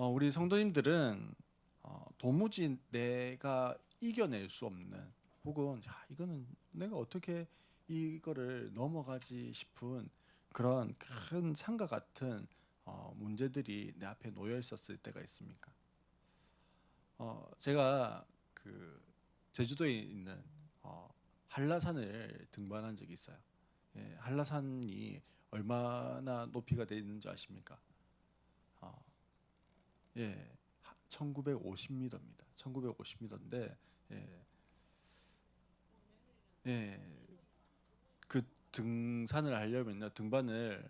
우리 성도님들은 도무지 내가 이겨낼 수 없는, 혹은 이거는 내가 어떻게 이거를 넘어가지 싶은 그런 큰 산과 같은 문제들이 내 앞에 놓여 있었을 때가 있습니까? 제가 그 제주도에 있는 한라산을 등반한 적이 있어요. 예, 한라산이 얼마나 높이가 되어 있는지 아십니까? 어, 예, 1950m입니다. 1950m인데, 예, 예, 그 등산을 하려면요, 등반을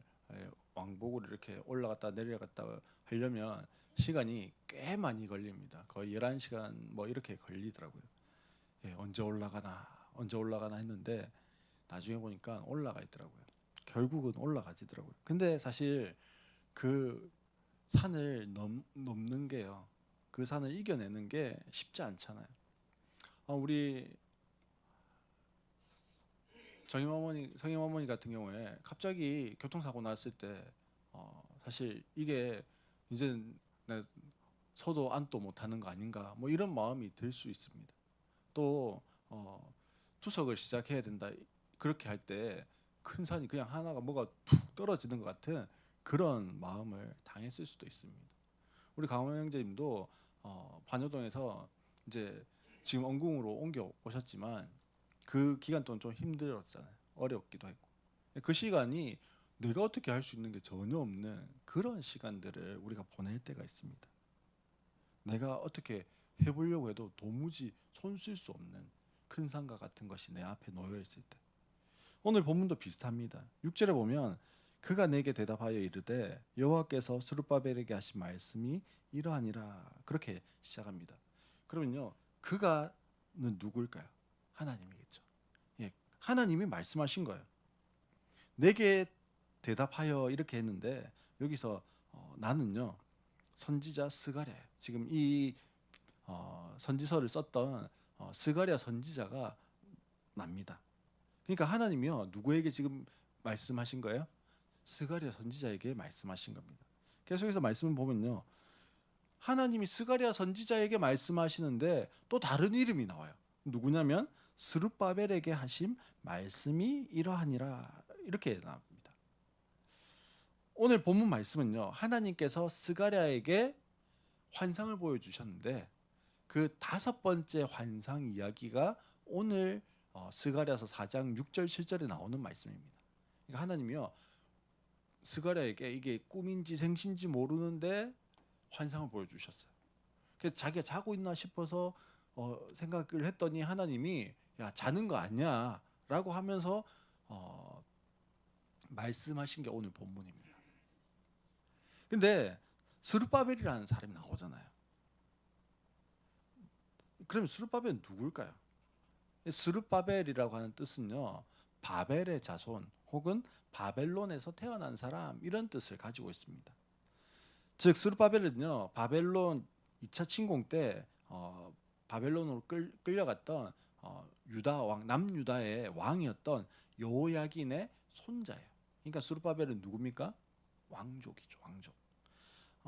왕복으로 이렇게 올라갔다 내려갔다 하려면 시간이 꽤 많이 걸립니다. 거의 11시간 뭐 이렇게 걸리더라고요. 예, 언제 올라가나 했는데 나중에 보니까 올라가 있더라고요. 결국은 올라가지더라고요. 근데 사실 그 산을 넘는 게요, 그 산을 이겨내는 게 쉽지 않잖아요. 우리 성임 어머니 같은 경우에 갑자기 교통사고 났을 때 사실 이게 이제 내 서도 안도 못하는 거 아닌가, 뭐 이런 마음이 들 수 있습니다. 또 투석을 시작해야 된다, 그렇게 할 때 큰 산이 그냥 하나가 뭐가 툭 떨어지는 것 같은 그런 마음을 당했을 수도 있습니다. 우리 강원 형제님도 반여동에서 이제 지금 원궁으로 옮겨 오셨지만 그 기간 동안 좀 힘들었잖아요. 어렵기도 했고. 그 시간이 내가 어떻게 할 수 있는 게 전혀 없는 그런 시간들을 우리가 보낼 때가 있습니다. 내가 어떻게 해보려고 해도 도무지 손 쓸 수 없는 큰 산과 같은 것이 내 앞에 놓여 있을 때. 오늘 본문도 비슷합니다. 6절에 보면 그가 내게 대답하여 이르되 여호와께서 스룹바벨에게 하신 말씀이 이러하니라, 그렇게 시작합니다. 그러면요, 그가는 누구일까요? 하나님이겠죠. 예, 하나님이 말씀하신 거예요. 내게 대답하여 이렇게 했는데 여기서 나는요, 선지자 스가랴, 지금 이 선지서를 썼던 스가랴 선지자가 납니다. 그러니까 하나님이요, 누구에게 지금 말씀하신 거예요? 스가랴 선지자에게 말씀하신 겁니다. 계속해서 말씀을 보면요, 하나님이 스가랴 선지자에게 말씀하시는데 또 다른 이름이 나와요. 누구냐면 스룹바벨에게 하신 말씀이 이러하니라, 이렇게 나옵니다. 오늘 본문 말씀은요, 하나님께서 스가랴에게 환상을 보여주셨는데 그 다섯 번째 환상 이야기가 오늘 스가랴서 4장 6절 7절에 나오는 말씀입니다. 그러니까 하나님이요, 스가랴에게 이게 꿈인지 생신지 모르는데 환상을 보여주셨어요. 그래서 자기가 자고 있나 싶어서 생각을 했더니 하나님이 야, 자는 거 아니야라고 하면서 어, 말씀하신 게 오늘 본문입니다. 근데 스룹바벨이라는 사람이 나오잖아요. 그러면 스룹바벨은 누굴까요? 스룹바벨이라고 하는 뜻은요, 바벨의 자손 혹은 바벨론에서 태어난 사람, 이런 뜻을 가지고 있습니다. 즉 스룹바벨은요, 바벨론 2차 침공 때 바벨론으로 끌려갔던 유다 왕, 남유다의 왕이었던 여호야긴의 손자예요. 그러니까 스룹바벨은 누굽니까? 왕족이죠, 왕족.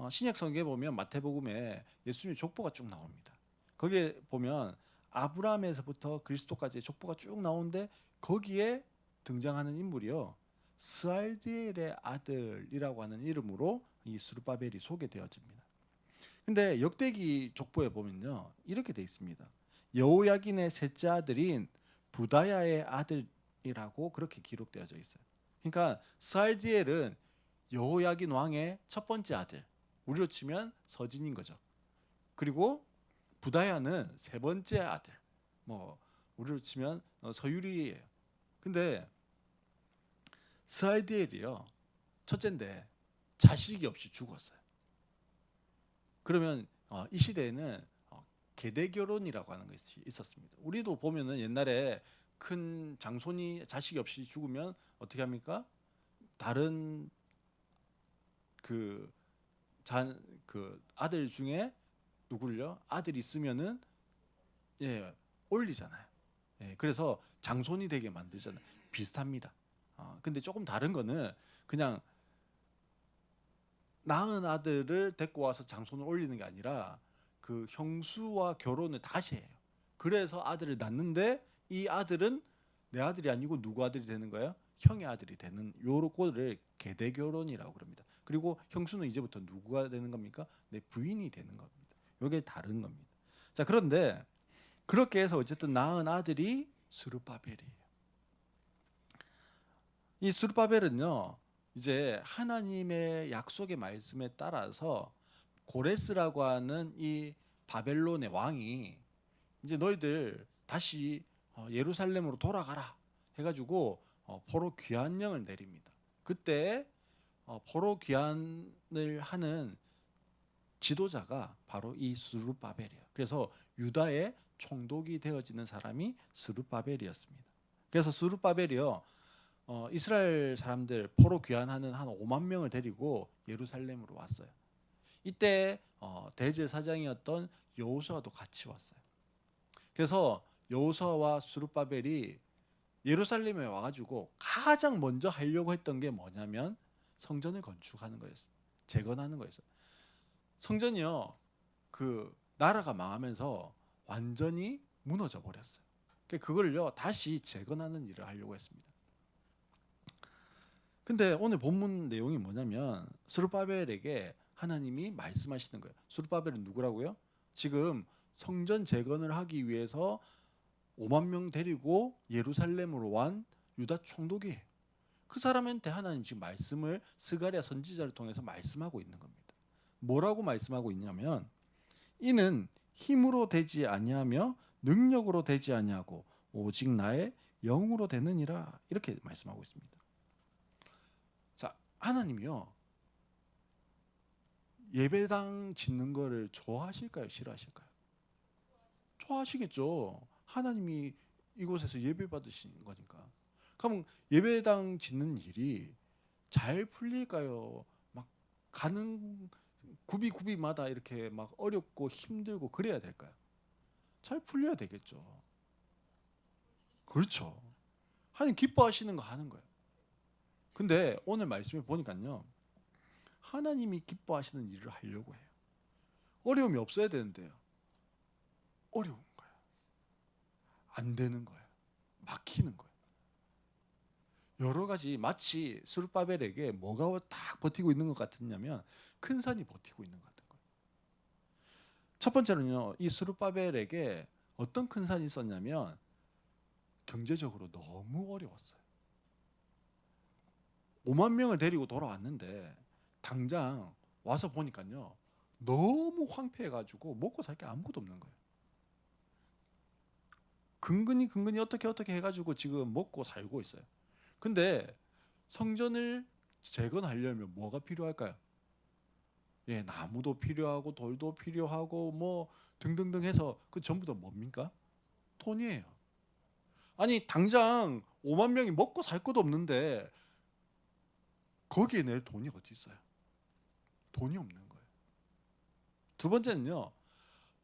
신약 성경에 보면 마태복음에 예수님의 족보가 쭉 나옵니다. 거기에 보면 아브라함에서부터 그리스도까지의 족보가 쭉 나오는데 거기에 등장하는 인물이요, 스알디엘의 아들이라고 하는 이름으로 이 스룹바벨이 소개되어집니다. 근데 역대기 족보에 보면요, 이렇게 돼 있습니다. 여호야긴의 셋째 아들인 부다야의 아들이라고 그렇게 기록되어져 있어요. 그러니까 스알디엘은 여호야긴 왕의 첫 번째 아들, 우리로 치면 서진인 거죠. 그리고 부다야는 세 번째 아들, 뭐 우리로 치면 서유리예요. 근데 스알디엘이요, 첫째인데 자식이 없이 죽었어요. 그러면 이 시대에는 계대 결혼이라고 하는 것이 있었습니다. 우리도 보면은 옛날에 큰 장손이 자식이 없이 죽으면 어떻게 합니까? 다른 그 그 아들 중에 누구를요? 아들 있으면은 예, 올리잖아요. 예, 그래서 장손이 되게 만들잖아요. 비슷합니다. 근데 조금 다른 거는 그냥 낳은 아들을 데리고 와서 장손을 올리는 게 아니라 그 형수와 결혼을 다시 해요. 그래서 아들을 낳는데 이 아들은 내 아들이 아니고 누구 아들이 되는 거예요? 형의 아들이 되는 요거를 계대 결혼이라고 그럽니다. 그리고 형수는 이제부터 누구가 되는 겁니까? 내 부인이 되는 겁니다. 요게 다른 겁니다. 자, 그런데 그렇게 해서 어쨌든 낳은 아들이 스룹바벨이에요. 이 스룹바벨은요, 이제 하나님의 약속의 말씀에 따라서 고레스라고 하는 이 바벨론의 왕이 이제 너희들 다시 예루살렘으로 돌아가라 해가지고 포로 귀환령을 내립니다. 그때 포로 귀환을 하는 지도자가 바로 이 스룹바벨이에요. 그래서 유다의 총독이 되어지는 사람이 스룹바벨이었습니다. 그래서 스룹바벨이요, 이스라엘 사람들 포로 귀환하는 한 5만 명을 데리고 예루살렘으로 왔어요. 이때 대제사장이었던 여호수아도 같이 왔어요. 그래서 여호수아와 스룹바벨이 예루살렘에 와가지고 가장 먼저 하려고 했던 게 뭐냐면 성전을 건축하는 거였어요. 재건하는 거였어요. 성전이요, 그 나라가 망하면서 완전히 무너져 버렸어요. 그걸요 다시 재건하는 일을 하려고 했습니다. 근데 오늘 본문 내용이 뭐냐면 스룹바벨에게 하나님이 말씀하시는 거예요. 스룹바벨은 누구라고요? 지금 성전 재건을 하기 위해서 5만 명 데리고 예루살렘으로 온 유다 총독이에요. 그 사람한테 하나님 지금 말씀을 스가랴 선지자를 통해서 말씀하고 있는 겁니다. 뭐라고 말씀하고 있냐면 이는 힘으로 되지 아니하며 능력으로 되지 아니하고 오직 나의 영으로 되느니라, 이렇게 말씀하고 있습니다. 자, 하나님이요, 예배당 짓는 거를 좋아하실까요? 싫어하실까요? 좋아하시겠죠. 하나님이 이곳에서 예배 받으신 거니까. 그럼 예배당 짓는 일이 잘 풀릴까요? 막 가는 구비구비마다 이렇게 막 어렵고 힘들고 그래야 될까요? 잘 풀려야 되겠죠. 그렇죠. 하나님 기뻐하시는 거 하는 거예요. 근데 오늘 말씀에 보니까요, 하나님이 기뻐하시는 일을 하려고 해요. 어려움이 없어야 되는데요, 어려운 거예요. 안 되는 거예요. 막히는 거예요. 여러 가지, 마치 스룹바벨에게 뭐가 딱 버티고 있는 것 같았냐면 큰 산이 버티고 있는 것 같은 거예요. 첫 번째로는요, 이 스룹바벨에게 어떤 큰 산이 있었냐면 경제적으로 너무 어려웠어요. 5만 명을 데리고 돌아왔는데 당장 와서 보니까요, 너무 황폐해가지고 먹고 살 게 아무것도 없는 거예요. 근근히 어떻게 해가지고 지금 먹고 살고 있어요. 근데 성전을 재건하려면 뭐가 필요할까요? 예, 나무도 필요하고 돌도 필요하고 뭐 등등등 해서 그 전부 다 뭡니까? 돈이에요. 아니 당장 5만 명이 먹고 살 것도 없는데 거기에 낼 돈이 어디 있어요? 돈이 없는 거예요. 두 번째는요,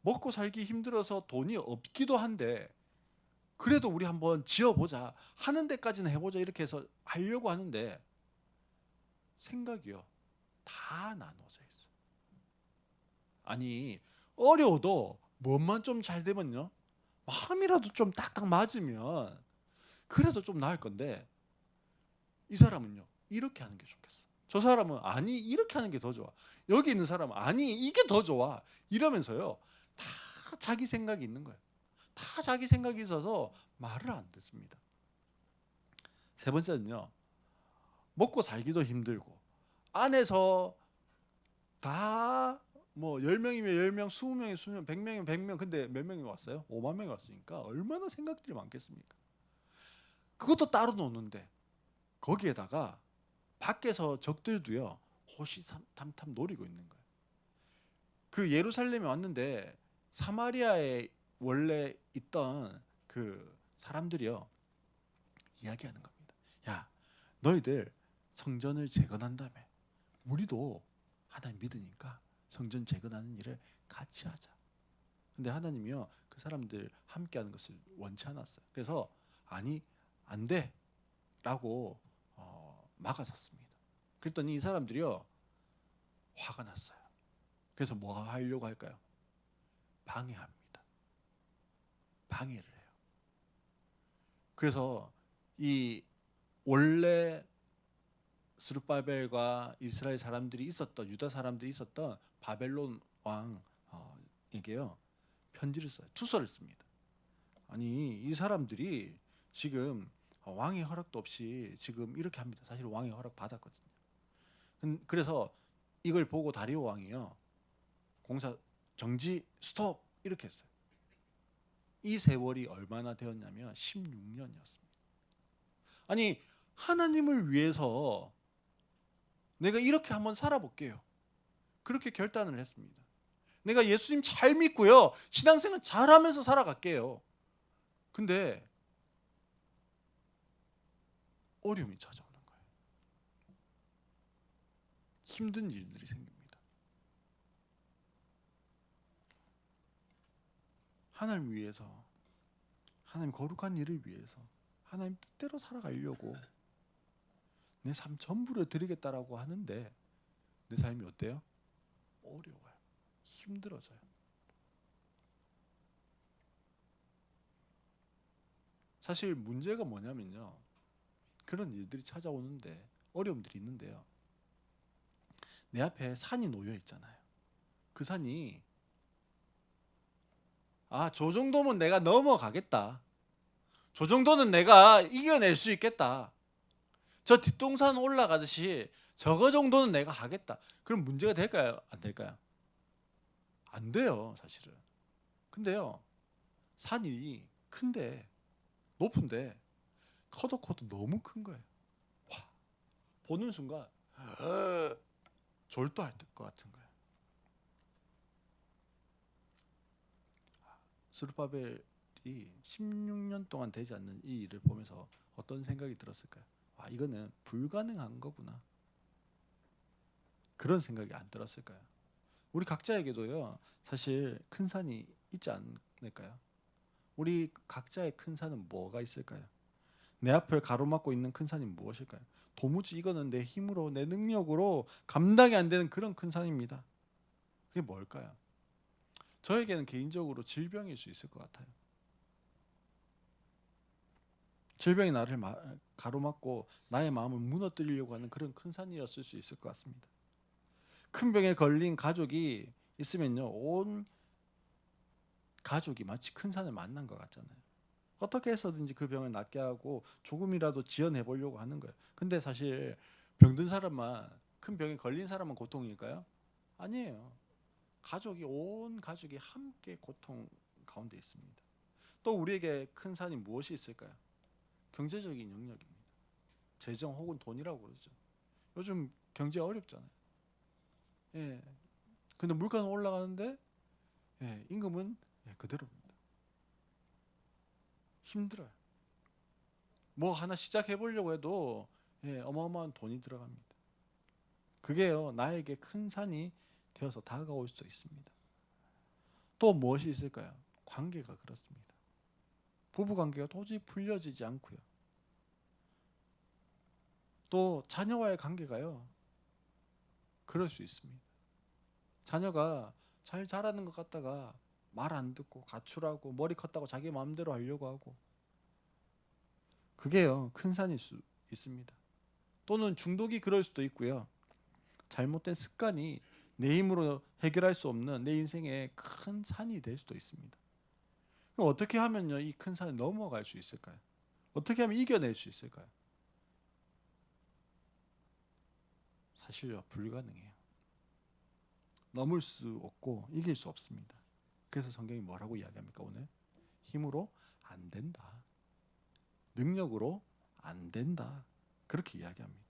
먹고 살기 힘들어서 돈이 없기도 한데 그래도 우리 한번 지어보자, 하는 데까지는 해보자, 이렇게 해서 하려고 하는데 생각이요 다 나눠져 있어요. 아니 어려워도 뭐만 좀 잘 되면요, 마음이라도 좀 딱딱 맞으면 그래도 좀 나을 건데 이 사람은요 이렇게 하는 게 좋겠어. 저 사람은 아니 이렇게 하는 게 더 좋아. 여기 있는 사람은 아니 이게 더 좋아. 이러면서요 다 자기 생각이 있는 거예요. 다 자기 생각이 있어서 말을 안 듣습니다. 세 번째는요, 먹고 살기도 힘들고 안에서 다 뭐 10명이면 10명, 20명이면 20명, 100명이면 100명, 근데 몇 명이 왔어요? 5만 명이 왔으니까 얼마나 생각들이 많겠습니까? 그것도 따로 노는데 거기에다가 밖에서 적들도요 호시탐탐 노리고 있는 거예요. 그 예루살렘에 왔는데 사마리아에 원래 있던 그 사람들이요 이야기하는 겁니다. 야, 너희들 성전을 재건한다며. 우리도 하나님 믿으니까 성전 재건하는 일을 같이 하자. 근데 하나님이요 그 사람들 함께하는 것을 원치 않았어요. 그래서 아니 안 돼라고 막아섰습니다. 그랬더니 이 사람들이요 화가 났어요. 그래서 뭐 하려고 할까요? 방해합니다. 방해를 해요. 그래서 이 원래 스룹바벨과 이스라엘 사람들이 있었던, 유다 사람들이 있었던 바벨론 왕에게요 편지를 써요. 투서를 씁니다. 아니 이 사람들이 지금 왕의 허락도 없이 지금 이렇게 합니다. 사실 왕의 허락 받았거든요. 그래서 이걸 보고 다리오 왕이요 공사 정지 스톱 이렇게 했어요. 이 세월이 얼마나 되었냐면 16년이었습니다. 아니 하나님을 위해서 내가 이렇게 한번 살아볼게요. 그렇게 결단을 했습니다. 내가 예수님 잘 믿고요. 신앙생활 잘하면서 살아갈게요. 근데 어려움이 찾아오는 거예요. 힘든 일들이 생깁니다. 하나님 위해서, 하나님 거룩한 일을 위해서 하나님 뜻대로 살아가려고 내 삶 전부를 드리겠다라고 하는데 내 삶이 어때요? 어려워요. 힘들어져요. 사실 문제가 뭐냐면요. 그런 일들이 찾아오는데 어려움들이 있는데요. 내 앞에 산이 놓여 있잖아요. 그 산이 저 정도면 내가 넘어가겠다. 저 정도는 내가 이겨낼 수 있겠다. 저 뒷동산 올라가듯이 저거 정도는 내가 하겠다. 그럼 문제가 될까요? 안 될까요? 안 돼요, 사실은. 근데요, 산이 큰데, 높은데, 커도 너무 큰 거예요. 와, 보는 순간 졸도할 것 같은 거예요. 스룹바벨이 16년 동안 되지 않는 이 일을 보면서 어떤 생각이 들었을까요? 이거는 불가능한 거구나. 그런 생각이 안 들었을까요? 우리 각자에게도요. 사실 큰 산이 있지 않을까요? 우리 각자의 큰 산은 뭐가 있을까요? 내 앞을 가로막고 있는 큰 산이 무엇일까요? 도무지 이거는 내 힘으로 내 능력으로 감당이 안 되는 그런 큰 산입니다. 그게 뭘까요? 저에게는 개인적으로 질병일 수 있을 것 같아요. 질병이 나를 가로막고 나의 마음을 무너뜨리려고 하는 그런 큰 산이었을 수 있을 것 같습니다. 큰 병에 걸린 가족이 있으면요, 온 가족이 마치 큰 산을 만난 것 같잖아요. 어떻게 해서든지 그 병을 낫게 하고 조금이라도 지연해 보려고 하는 거예요. 근데 사실 병든 사람만, 큰 병에 걸린 사람만 고통일까요? 아니에요. 온 가족이 함께 고통 가운데 있습니다. 또 우리에게 큰 산이 무엇이 있을까요? 경제적인 영역입니다. 재정 혹은 돈이라고 그러죠. 요즘 경제 어렵잖아요. 예. 근데 물가는 올라가는데 임금은 그대로입니다. 힘들어요. 뭐 하나 시작해 보려고 해도 어마어마한 돈이 들어갑니다. 그게요 나에게 큰 산이 되어서 다가올 수도 있습니다. 또 무엇이 있을까요? 관계가 그렇습니다. 부부 관계가 도저히 풀려지지 않고요. 또 자녀와의 관계가요 그럴 수 있습니다. 자녀가 잘 자라는 것 같다가 말 안 듣고 가출하고 머리 컸다고 자기 마음대로 하려고 하고 그게요 큰 산일 수 있습니다. 또는 중독이 그럴 수도 있고요. 잘못된 습관이 내 힘으로 해결할 수 없는 내 인생의 큰 산이 될 수도 있습니다. 그럼 어떻게 하면요 이 큰 산을 넘어갈 수 있을까요? 어떻게 하면 이겨낼 수 있을까요? 사실요 불가능해요. 넘을 수 없고 이길 수 없습니다. 그래서 성경이 뭐라고 이야기합니까 오늘? 힘으로 안 된다. 능력으로 안 된다. 그렇게 이야기합니다.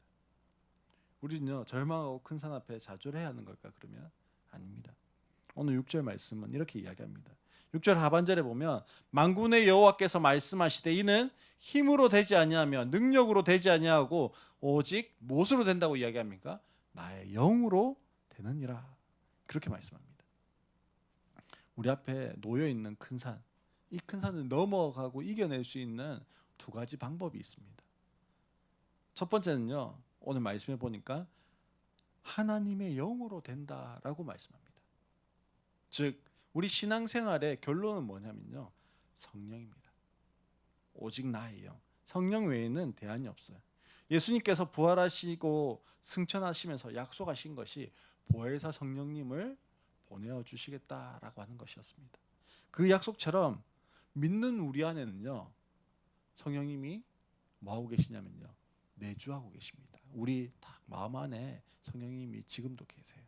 우리는요 절망하고 큰 산 앞에 좌절해야 하는 걸까 그러면 아닙니다. 오늘 6절 말씀은 이렇게 이야기합니다. 6절 하반절에 보면 만군의 여호와께서 말씀하시되 이는 힘으로 되지 아니하며 능력으로 되지 아니하고 오직 무엇으로 된다고 이야기합니까? 나의 영으로 되느니라. 그렇게 말씀합니다. 우리 앞에 놓여 있는 큰 산, 이 큰 산을 넘어가고 이겨낼 수 있는 두 가지 방법이 있습니다. 첫 번째는요. 오늘 말씀해 보니까 하나님의 영으로 된다라고 말씀합니다. 즉 우리 신앙생활의 결론은 뭐냐면요, 성령입니다. 오직 나의 영, 성령 외에는 대안이 없어요. 예수님께서 부활하시고 승천하시면서 약속하신 것이 보혜사 성령님을 보내어 주시겠다라고 하는 것이었습니다. 그 약속처럼 믿는 우리 안에는요, 성령님이 뭐하고 계시냐면요, 내주하고 계십니다. 우리 딱 마음 안에 성령님이 지금도 계세요.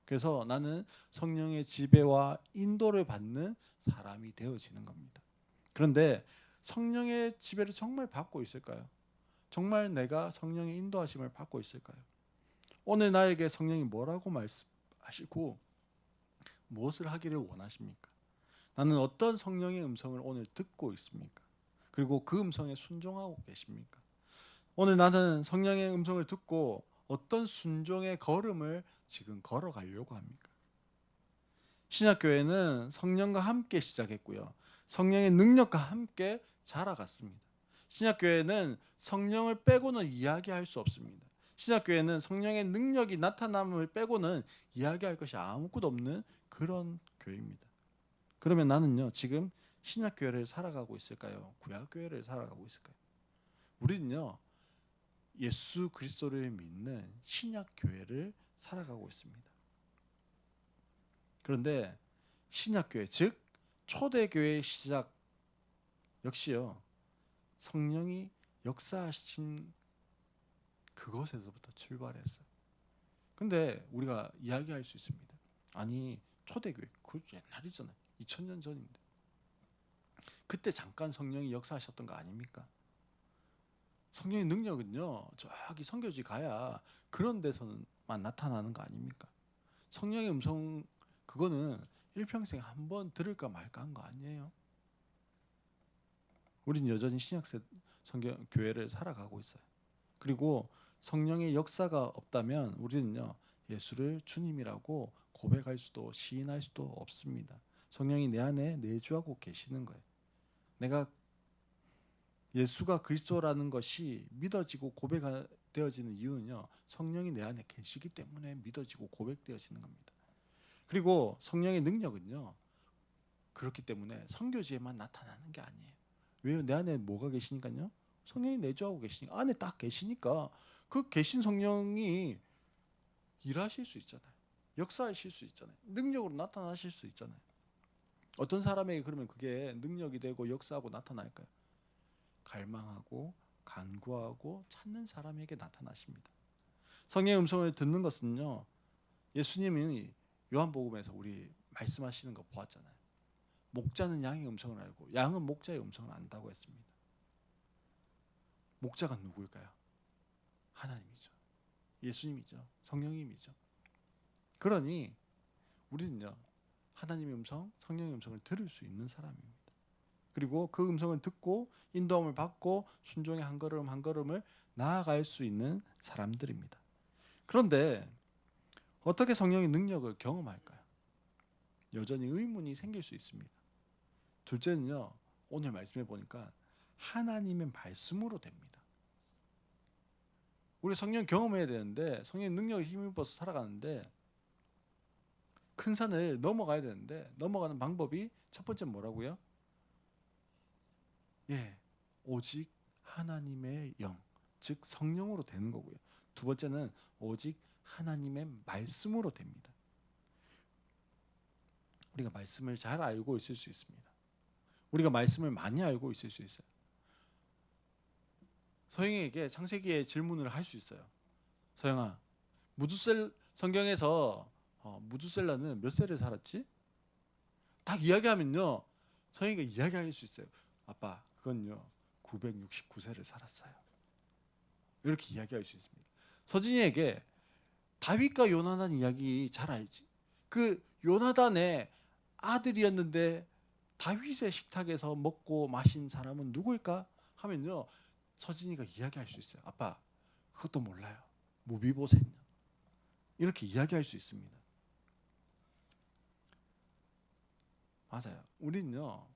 그래서 나는 성령의 지배와 인도를 받는 사람이 되어지는 겁니다. 그런데 성령의 지배를 정말 받고 있을까요? 정말 내가 성령의 인도하심을 받고 있을까요? 오늘 나에게 성령이 뭐라고 말씀하시고 무엇을 하기를 원하십니까? 나는 어떤 성령의 음성을 오늘 듣고 있습니까? 그리고 그 음성에 순종하고 계십니까? 오늘 나는 성령의 음성을 듣고 어떤 순종의 걸음을 지금 걸어가려고 합니까? 신약교회는 성령과 함께 시작했고요, 성령의 능력과 함께 자라갔습니다. 신약교회는 성령을 빼고는 이야기할 수 없습니다. 신약교회는 성령의 능력이 나타남을 빼고는 이야기할 것이 아무것도 없는 그런 교회입니다. 그러면 나는요, 지금 신약교회를 살아가고 있을까요? 구약교회를 살아가고 있을까요? 우리는요, 예수 그리스도를 믿는 신약교회를 살아가고 있습니다. 그런데 신약교회, 즉 초대교회의 시작 역시요, 성령이 역사하신 그것에서부터 출발했어요. 근데 우리가 이야기할 수 있습니다. 아니, 초대교회 그 옛날이잖아요. 2000년 전인데 그때 잠깐 성령이 역사하셨던 거 아닙니까? 성령의 능력은요, 저기 선교지 가야 그런 데서만 나타나는 거 아닙니까? 성령의 음성, 그거는 일평생 한 번 들을까 말까 한 거 아니에요? 우리는 여전히 신약세 성경 교회를 살아가고 있어요. 그리고 성령의 역사가 없다면 우리는요, 예수를 주님이라고 고백할 수도 시인할 수도 없습니다. 성령이 내 안에 내주하고 계시는 거예요. 내가 예수가 그리스도라는 것이 믿어지고 고백되어지는 이유는요, 성령이 내 안에 계시기 때문에 믿어지고 고백되어지는 겁니다. 그리고 성령의 능력은요, 그렇기 때문에 선교지에만 나타나는 게 아니에요. 왜요? 내 안에 뭐가 계시니까요? 성령이 내주하고 계시니까, 안에 딱 계시니까 그 계신 성령이 일하실 수 있잖아요. 역사하실 수 있잖아요. 능력으로 나타나실 수 있잖아요. 어떤 사람에게 그러면 그게 능력이 되고 역사하고 나타날까요? 갈망하고 간구하고 찾는 사람에게 나타나십니다. 성령의 음성을 듣는 것은요, 예수님이 요한복음에서 우리 말씀하시는 거 보았잖아요. 목자는 양의 음성을 알고 양은 목자의 음성을 안다고 했습니다. 목자가 누구일까요? 하나님이죠. 예수님이죠. 성령님이죠. 그러니 우리는요, 하나님의 음성, 성령의 음성을 들을 수 있는 사람입니다. 그리고 그 음성을 듣고 인도함을 받고 순종의 한 걸음 한 걸음을 나아갈 수 있는 사람들입니다. 그런데 어떻게 성령의 능력을 경험할까요? 여전히 의문이 생길 수 있습니다. 둘째는요, 오늘 말씀해 보니까 하나님의 말씀으로 됩니다. 우리 성령 경험해야 되는데, 성령의 능력을 힘입어서 살아가는데, 큰 산을 넘어가야 되는데 넘어가는 방법이 첫 번째 뭐라고요? 예, 오직 하나님의 영, 즉 성령으로 되는 거고요. 두 번째는 오직 하나님의 말씀으로 됩니다. 우리가 말씀을 잘 알고 있을 수 있습니다. 우리가 말씀을 많이 알고 있을 수 있어요. 서영에게 창세기의 질문을 할 수 있어요. 서영아, 성경에서 무두셀라는 몇 세를 살았지? 딱 이야기하면요, 서영이가 이야기할 수 있어요. 아빠, 그건요 969세를 살았어요. 이렇게 이야기할 수 있습니다. 서진이에게 다윗과 요나단 이야기 잘 알지? 그 요나단의 아들이었는데 다윗의 식탁에서 먹고 마신 사람은 누구일까? 하면요, 서진이가 이야기할 수 있어요. 아빠, 그것도 몰라요. 무비보셋요. 이렇게 이야기할 수 있습니다. 맞아요. 우리는요,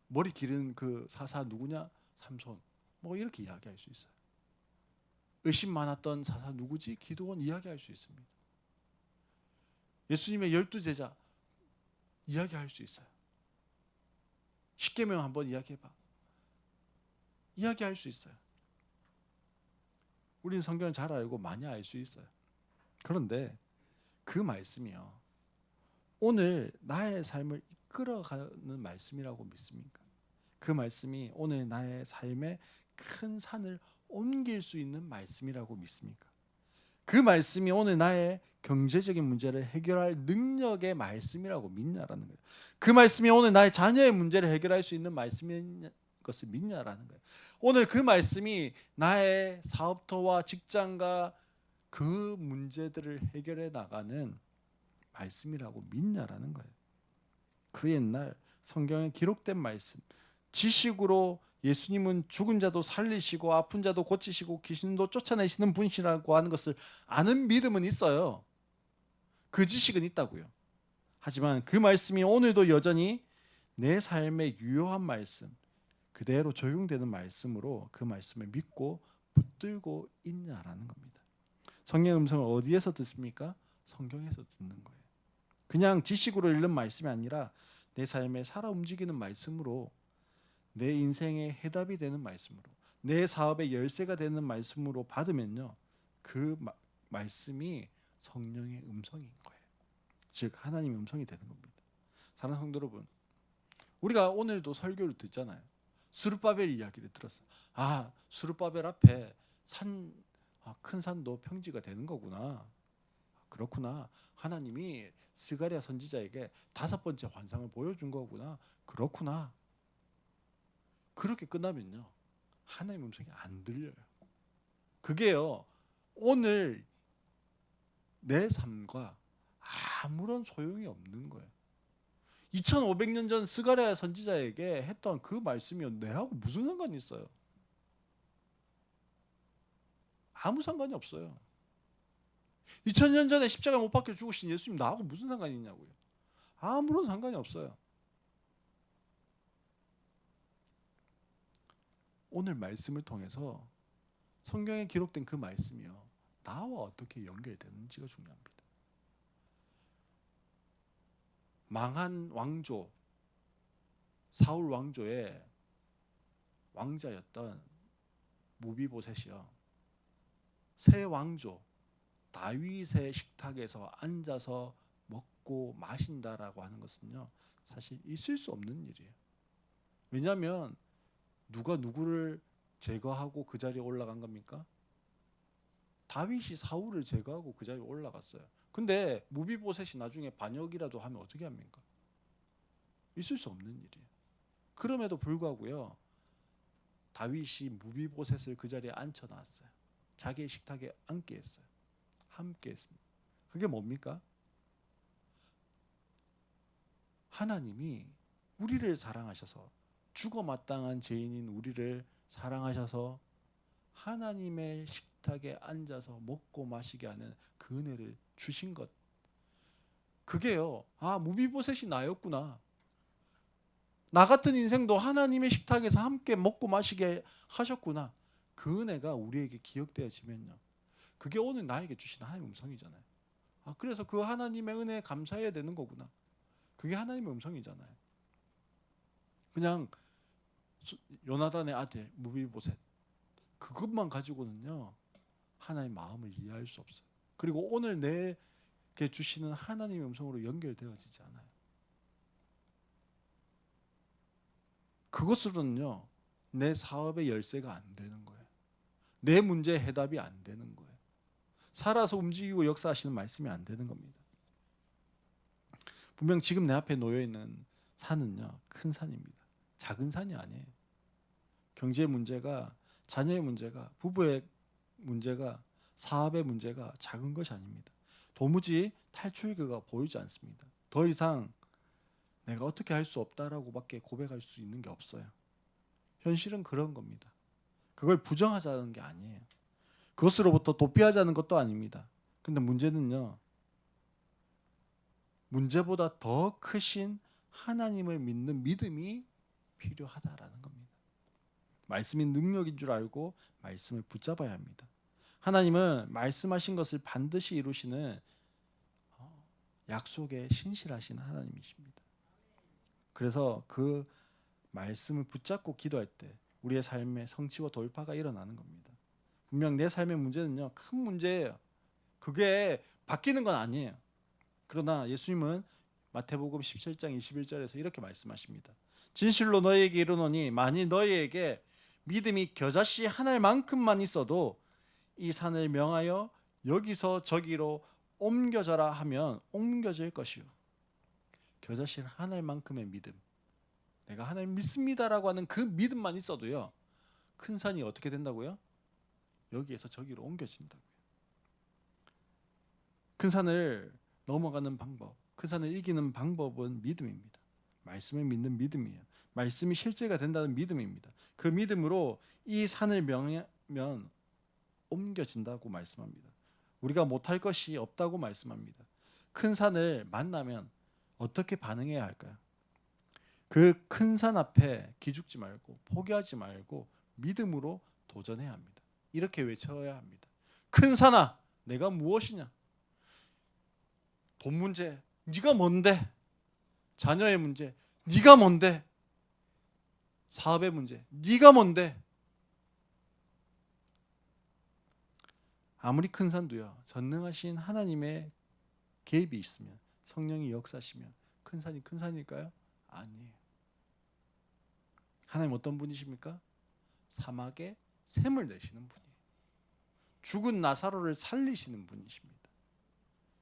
머리 기른 그 사사 누구냐? 삼손. 뭐 이렇게 이야기할 수 있어요. 의심 많았던 사사 누구지? 기드온 이야기할 수 있습니다. 예수님의 12제자 이야기할 수 있어요. 십계명 한번 이야기해봐. 이야기할 수 있어요. 우리는 성경을 잘 알고 많이 알 수 있어요. 그런데 그 말씀이요, 오늘 나의 삶을 이끌어가는 말씀이라고 믿습니까? 그 말씀이 오늘 나의 삶에 큰 산을 옮길 수 있는 말씀이라고 믿습니까? 그 말씀이 오늘 나의 경제적인 문제를 해결할 능력의 말씀이라고 믿냐라는 거예요. 그 말씀이 오늘 나의 자녀의 문제를 해결할 수 있는 말씀인 것을 믿냐라는 거예요. 오늘 그 말씀이 나의 사업터와 직장과 그 문제들을 해결해 나가는 말씀이라고 믿냐라는 거예요. 그 옛날 성경에 기록된 말씀, 지식으로 예수님은 죽은 자도 살리시고 아픈 자도 고치시고 귀신도 쫓아내시는 분이라고 하는 것을 아는 믿음은 있어요. 그 지식은 있다고요. 하지만 그 말씀이 오늘도 여전히 내 삶에 유효한 말씀, 그대로 적용되는 말씀으로 그 말씀을 믿고 붙들고 있냐라는 겁니다. 성령의 음성을 어디에서 듣습니까? 성경에서 듣는 거예요. 그냥 지식으로 읽는 말씀이 아니라 내 삶에 살아 움직이는 말씀으로, 내 인생의 해답이 되는 말씀으로, 내 사업의 열쇠가 되는 말씀으로 받으면요, 그 말씀이 성령의 음성인 거예요. 즉 하나님의 음성이 되는 겁니다. 사랑하는 성도 여러분, 우리가 오늘도 설교를 듣잖아요. 스룹바벨 이야기를 들었어요. 아, 스룹바벨 앞에 큰 산도 평지가 되는 거구나. 그렇구나. 하나님이 스가랴 선지자에게 5번째 환상을 보여준 거구나. 그렇구나. 그렇게 끝나면요, 하나님의 음성이 안 들려요. 그게요, 오늘 내 삶과 아무런 소용이 없는 거예요. 2500년 전 스가랴 선지자에게 했던 그 말씀이 내하고 무슨 상관이 있어요? 아무 상관이 없어요. 2000년 전에 십자가에 못 박혀 죽으신 예수님 나하고 무슨 상관이 있냐고요. 아무런 상관이 없어요. 오늘 말씀을 통해서 성경에 기록된 그 말씀이요, 나와 어떻게 연결되는지가 중요합니다. 망한 왕조, 사울 왕조의 왕자였던 무비보셋이요, 새 왕조 다윗의 식탁에서 앉아서 먹고 마신다라고 하는 것은요, 사실 있을 수 없는 일이에요. 왜냐하면 누가 누구를 제거하고 그 자리에 올라간 겁니까? 다윗이 사울을 제거하고 그 자리에 올라갔어요. 근데 무비보셋이 나중에 반역이라도 하면 어떻게 합니까? 있을 수 없는 일이에요. 그럼에도 불구하고요, 다윗이 무비보셋을 그 자리에 앉혀놨어요. 자기의 식탁에 앉게 했어요. 함께 했습니다. 그게 뭡니까? 하나님이 우리를 사랑하셔서, 죽어 마땅한 죄인인 우리를 사랑하셔서 하나님의 식탁에 앉아서 먹고 마시게 하는 그 은혜를 주신 것, 그게요, 아, 무비보셋이 나였구나, 나 같은 인생도 하나님의 식탁에서 함께 먹고 마시게 하셨구나, 그 은혜가 우리에게 기억되어지면요, 그게 오늘 나에게 주신 하나님의 음성이잖아요. 아, 그래서 그 하나님의 은혜에 감사해야 되는 거구나. 그게 하나님의 음성이잖아요. 그냥 요나단의 아들 무비보셋, 그것만 가지고는요, 하나님의 마음을 이해할 수 없어요. 그리고 오늘 내게 주시는 하나님의 음성으로 연결되어지지 않아요. 그것으로는요, 내 사업의 열쇠가 안 되는 거예요. 내 문제의 해답이 안 되는 거예요. 살아서 움직이고 역사하시는 말씀이 안 되는 겁니다. 분명 지금 내 앞에 놓여 있는 산은요, 큰 산입니다. 작은 산이 아니에요. 경제 문제가, 자녀의 문제가, 부부의 문제가, 사업의 문제가 작은 것이 아닙니다. 도무지 탈출구가 보이지 않습니다. 더 이상 내가 어떻게 할 수 없다라고밖에 고백할 수 있는 게 없어요. 현실은 그런 겁니다. 그걸 부정하자는 게 아니에요. 그것으로부터 도피하자는 것도 아닙니다. 근데 문제는요, 문제보다 더 크신 하나님을 믿는 믿음이 필요하다라는 겁니다. 말씀이 능력인 줄 알고 말씀을 붙잡아야 합니다. 하나님은 말씀하신 것을 반드시 이루시는 약속에 신실하신 하나님이십니다. 그래서 그 말씀을 붙잡고 기도할 때 우리의 삶에 성취와 돌파가 일어나는 겁니다. 분명 내 삶의 문제는요, 큰 문제예요. 그게 바뀌는 건 아니에요. 그러나 예수님은 마태복음 17장 21절에서 이렇게 말씀하십니다. 진실로 너희에게 이르노니 만일 너희에게 믿음이 겨자씨 한 알만큼만 있어도 이 산을 명하여 여기서 저기로 옮겨져라 하면 옮겨질 것이요. 겨자씨 한 알만큼의 믿음, 내가 하나님 믿습니다라고 하는 그 믿음만 있어도요, 큰 산이 어떻게 된다고요? 여기에서 저기로 옮겨진다고요. 큰 산을 넘어가는 방법, 큰 산을 이기는 방법은 믿음입니다. 말씀을 믿는 믿음이에요. 말씀이 실제가 된다는 믿음입니다. 그 믿음으로 이 산을 명하면 옮겨진다고 말씀합니다. 우리가 못할 것이 없다고 말씀합니다. 큰 산을 만나면 어떻게 반응해야 할까요? 그 큰 산 앞에 기죽지 말고 포기하지 말고 믿음으로 도전해야 합니다. 이렇게 외쳐야 합니다. 큰 산아, 내가 무엇이냐? 돈 문제, 네가 뭔데? 자녀의 문제, 네가 뭔데? 사업의 문제, 네가 뭔데? 아무리 큰 산도요, 전능하신 하나님의 개입이 있으면, 성령이 역사시면 큰 산이 큰 산일까요? 아니에요. 하나님 어떤 분이십니까? 사막에 샘을 내시는 분이에요. 죽은 나사로를 살리시는 분이십니다.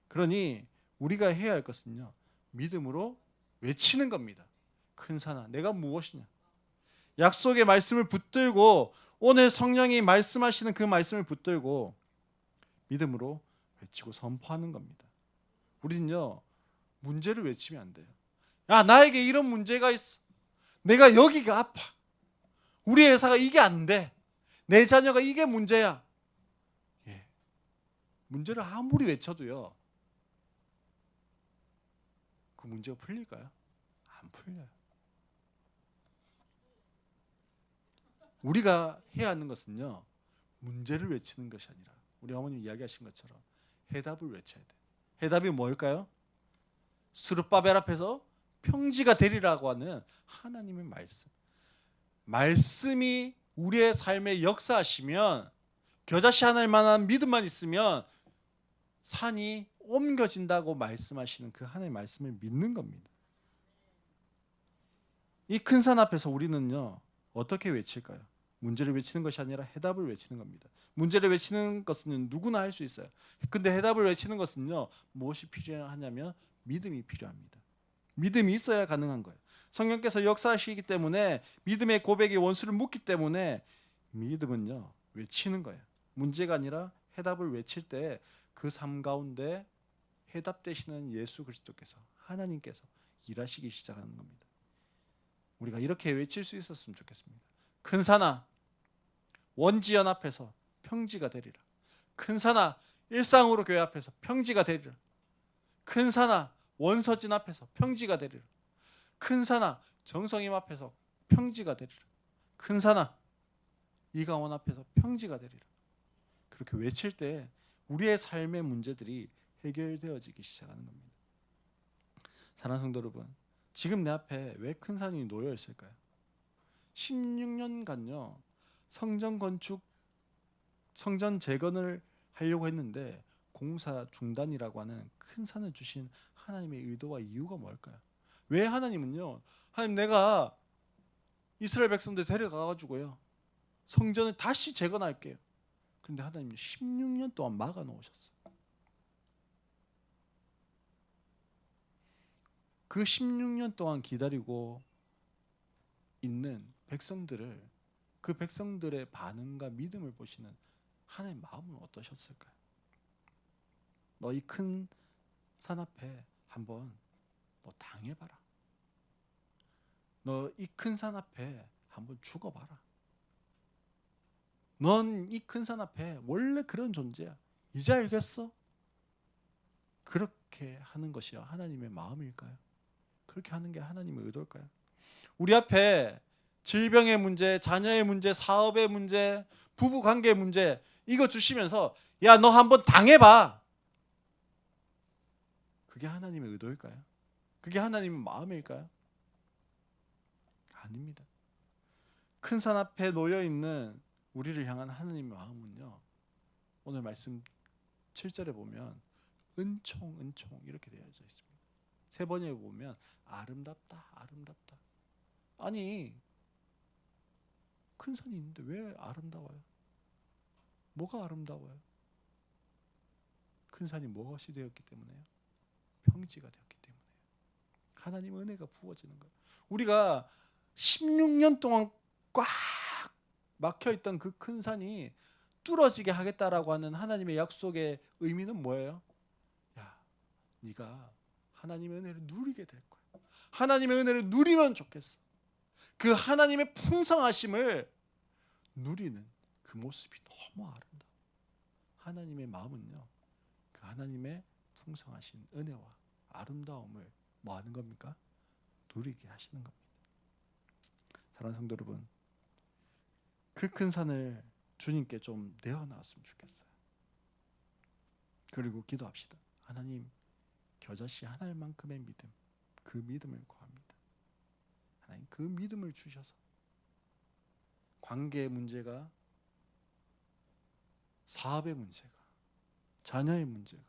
그러니 우리가 해야 할 것은요, 믿음으로 외치는 겁니다. 큰 산아, 내가 무엇이냐? 약속의 말씀을 붙들고, 오늘 성령이 말씀하시는 그 말씀을 붙들고 믿음으로 외치고 선포하는 겁니다. 우리는요, 문제를 외치면 안 돼요. 야, 나에게 이런 문제가 있어. 내가 여기가 아파. 우리 회사가 이게 안 돼. 내 자녀가 이게 문제야. 예. 문제를 아무리 외쳐도요, 그 문제가 풀릴까요? 안 풀려요. 우리가 해야 하는 것은요, 문제를 외치는 것이 아니라 우리 어머님 이야기하신 것처럼 해답을 외쳐야 돼요. 해답이 뭘까요? 스룹바벨 앞에서 평지가 되리라고 하는 하나님의 말씀. 말씀이 우리의 삶에 역사하시면, 겨자씨 하나일 만한 믿음만 있으면 산이 옮겨진다고 말씀하시는 그 하나님의 말씀을 믿는 겁니다. 이 큰 산 앞에서 우리는요, 어떻게 외칠까요? 문제를 외치는 것이 아니라 해답을 외치는 겁니다. 문제를 외치는 것은 누구나 할 수 있어요. 근데 해답을 외치는 것은요, 무엇이 필요하냐면 믿음이 필요합니다. 믿음이 있어야 가능한 거예요. 성령께서 역사하시기 때문에, 믿음의 고백이 원수를 묻기 때문에 믿음은요, 외치는 거예요. 문제가 아니라 해답을 외칠 때 그 삶 가운데 해답 되시는 예수 그리스도께서, 하나님께서 일하시기 시작하는 겁니다. 우리가 이렇게 외칠 수 있었으면 좋겠습니다. 큰 산아, 원지연 앞에서 평지가 되리라. 큰 산아, 일상으로 교회 앞에서 평지가 되리라. 큰 산아, 원서진 앞에서 평지가 되리라. 큰 산아, 정성임 앞에서 평지가 되리라. 큰 산아, 이강원 앞에서 평지가 되리라. 그렇게 외칠 때 우리의 삶의 문제들이 해결되어지기 시작하는 겁니다. 사랑하는 성도 여러분, 지금 내 앞에 왜 큰 산이 놓여 있을까요? 16년간요, 성전 건축, 성전 재건을 하려고 했는데 공사 중단이라고 하는 큰 산을 주신 하나님의 의도와 이유가 뭘까요? 왜 하나님은요, 하나님 내가 이스라엘 백성들 데려가 가지고요, 성전을 다시 재건할게요. 그런데 하나님은 16년 동안 막아 놓으셨어요. 그 16년 동안 기다리고 있는 백성들을, 그 백성들의 반응과 믿음을 보시는 하나님의 마음은 어떠셨을까요? 너 이 큰 산 앞에 한번 너 당해봐라. 너 이 큰 산 앞에 한번 죽어봐라. 넌 이 큰 산 앞에 원래 그런 존재야. 이제 알겠어? 그렇게 하는 것이 하나님의 마음일까요? 그렇게 하는 게 하나님의 의도일까요? 우리 앞에 질병의 문제, 자녀의 문제, 사업의 문제, 부부관계의 문제, 이거 주시면서 야, 너 한번 당해봐. 그게 하나님의 의도일까요? 그게 하나님의 마음일까요? 아닙니다. 큰 산 앞에 놓여 있는 우리를 향한 하나님의 마음은요, 오늘 말씀 7절에 보면 은총 은총 이렇게 되어져 있습니다. 세 번에 보면 아름답다 아름답다. 아니, 큰 산이 있는데 왜 아름다워요? 뭐가 아름다워요? 큰 산이 무엇이 되었기 때문에요? 평지가 되었기 때문에요. 하나님의 은혜가 부어지는 거예요. 우리가 16년 동안 꽉 막혀있던 그 큰 산이 뚫어지게 하겠다라고 하는 하나님의 약속의 의미는 뭐예요? 야, 네가 하나님의 은혜를 누리게 될 거야. 하나님의 은혜를 누리면 좋겠어. 그 하나님의 풍성하심을 누리는 그 모습이 너무 아름다워. 하나님의 마음은요, 그 하나님의 풍성하신 은혜와 아름다움을 뭐 하는 겁니까? 누리게 하시는 겁니다. 사랑하는 성도 여러분, 그 큰 산을 주님께 좀 내어놨으면 좋겠어요. 그리고 기도합시다. 하나님, 겨자씨 하나만큼의 믿음, 그 믿음을 구합니다. 하나님, 그 믿음을 주셔서 관계의 문제가, 사업의 문제가, 자녀의 문제가,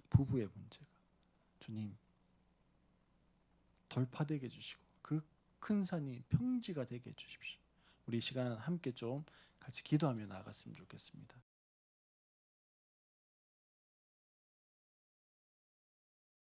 부부의 문제가 주님 돌파되게 해주시고 그 큰 산이 평지가 되게 해주십시오. 우리 시간 함께 좀 같이 기도하며 나아갔으면 좋겠습니다.